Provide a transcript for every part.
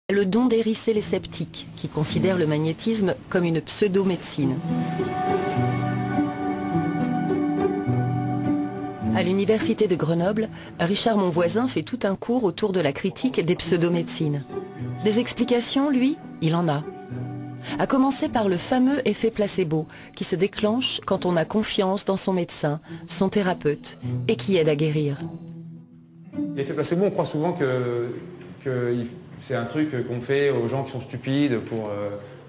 Le don d'hérisser les sceptiques, qui considèrent le magnétisme comme une pseudo-médecine. À l'université de Grenoble, Richard Monvoisin fait tout un cours autour de la critique des pseudo-médecines. Des explications, lui, il en a. À commencer par le fameux effet placebo, qui se déclenche quand on a confiance dans son médecin, son thérapeute, et qui aide à guérir. L'effet placebo, on croit souvent que c'est un truc qu'on fait aux gens qui sont stupides pour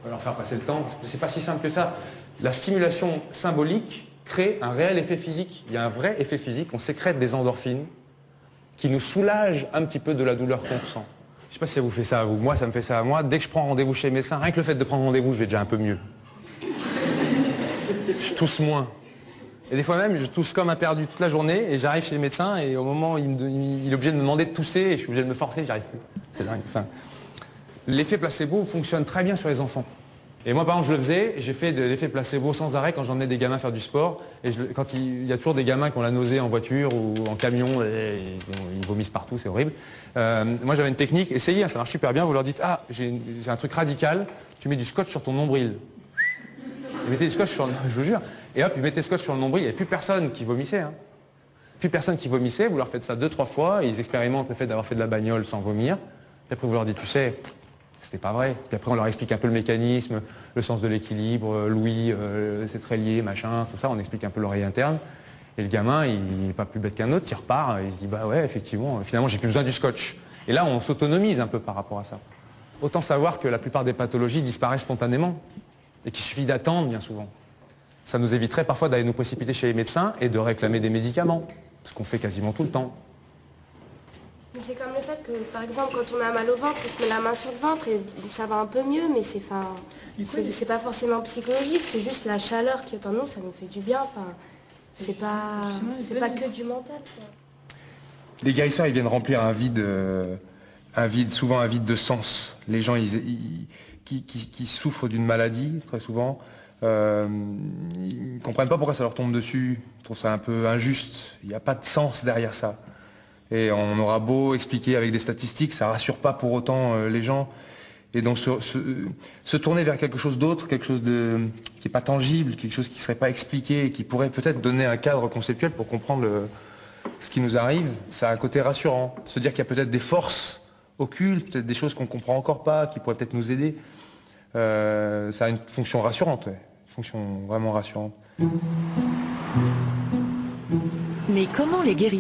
leur faire passer le temps. C'est pas si simple que ça. La stimulation symbolique crée un réel effet physique. Il y a un vrai effet physique. On sécrète des endorphines qui nous soulagent un petit peu de la douleur qu'on ressent. Je sais pas si ça vous fait ça à vous. Moi, ça me fait ça à moi. Dès que je prends rendez-vous chez le médecin, rien que le fait de prendre rendez-vous, je vais déjà un peu mieux. Je tousse moins. Et des fois même, je tousse comme un perdu toute la journée et j'arrive chez le médecin et au moment où il est obligé de me demander de tousser et je suis obligé de me forcer, j'y arrive plus. C'est dingue. Enfin, l'effet placebo fonctionne très bien sur les enfants. Et moi, par exemple, je le faisais, j'ai fait de l'effet placebo sans arrêt quand j'emmenais des gamins faire du sport. Et quand il y a toujours des gamins qui ont la nausée en voiture ou en camion et ils vomissent partout, c'est horrible. Moi, j'avais une technique, essayez, ça marche super bien. Vous leur dites, ah, j'ai un truc radical, tu mets du scotch sur ton nombril. Ils mettaient du scotch sur, je vous jure. Et hop, ils mettaient scotch sur le nombril, il n'y avait plus personne qui vomissait. Hein. Plus personne qui vomissait, vous leur faites ça 2-3 fois, ils expérimentent le fait d'avoir fait de la bagnole sans vomir. Puis après vous leur dites, tu sais, c'était pas vrai. Puis après on leur explique un peu le mécanisme, le sens de l'équilibre, l'ouïe, c'est très lié, machin, tout ça, on explique un peu l'oreille interne. Et le gamin, il n'est pas plus bête qu'un autre, il repart, il se dit, bah ouais, effectivement, finalement j'ai plus besoin du scotch. Et là on s'autonomise un peu par rapport à ça. Autant savoir que la plupart des pathologies disparaissent spontanément et qu'il suffit d'attendre bien souvent. Ça nous éviterait parfois d'aller nous précipiter chez les médecins et de réclamer des médicaments, ce qu'on fait quasiment tout le temps. Mais c'est comme le fait que, par exemple, quand on a mal au ventre, on se met la main sur le ventre et ça va un peu mieux, mais c'est pas forcément psychologique, c'est juste la chaleur qui est en nous, ça nous fait du bien, c'est pas que du mental, quoi. Les guérisseurs, ils viennent remplir un vide, souvent un vide de sens. Les gens qui souffrent d'une maladie, très souvent, ils ne comprennent pas pourquoi ça leur tombe dessus. Ils trouvent ça un peu injuste. Il n'y a pas de sens derrière ça. Et on aura beau expliquer avec des statistiques, ça ne rassure pas pour autant les gens. Et donc se tourner vers quelque chose d'autre, quelque chose qui n'est pas tangible, quelque chose qui ne serait pas expliqué et qui pourrait peut-être donner un cadre conceptuel pour comprendre ce qui nous arrive, ça a un côté rassurant. Se dire qu'il y a peut-être des forces occultes, peut-être des choses qu'on ne comprend encore pas, qui pourraient peut-être nous aider. Ça a une fonction rassurante, ouais. Une fonction vraiment rassurante. Mais comment les guérisseurs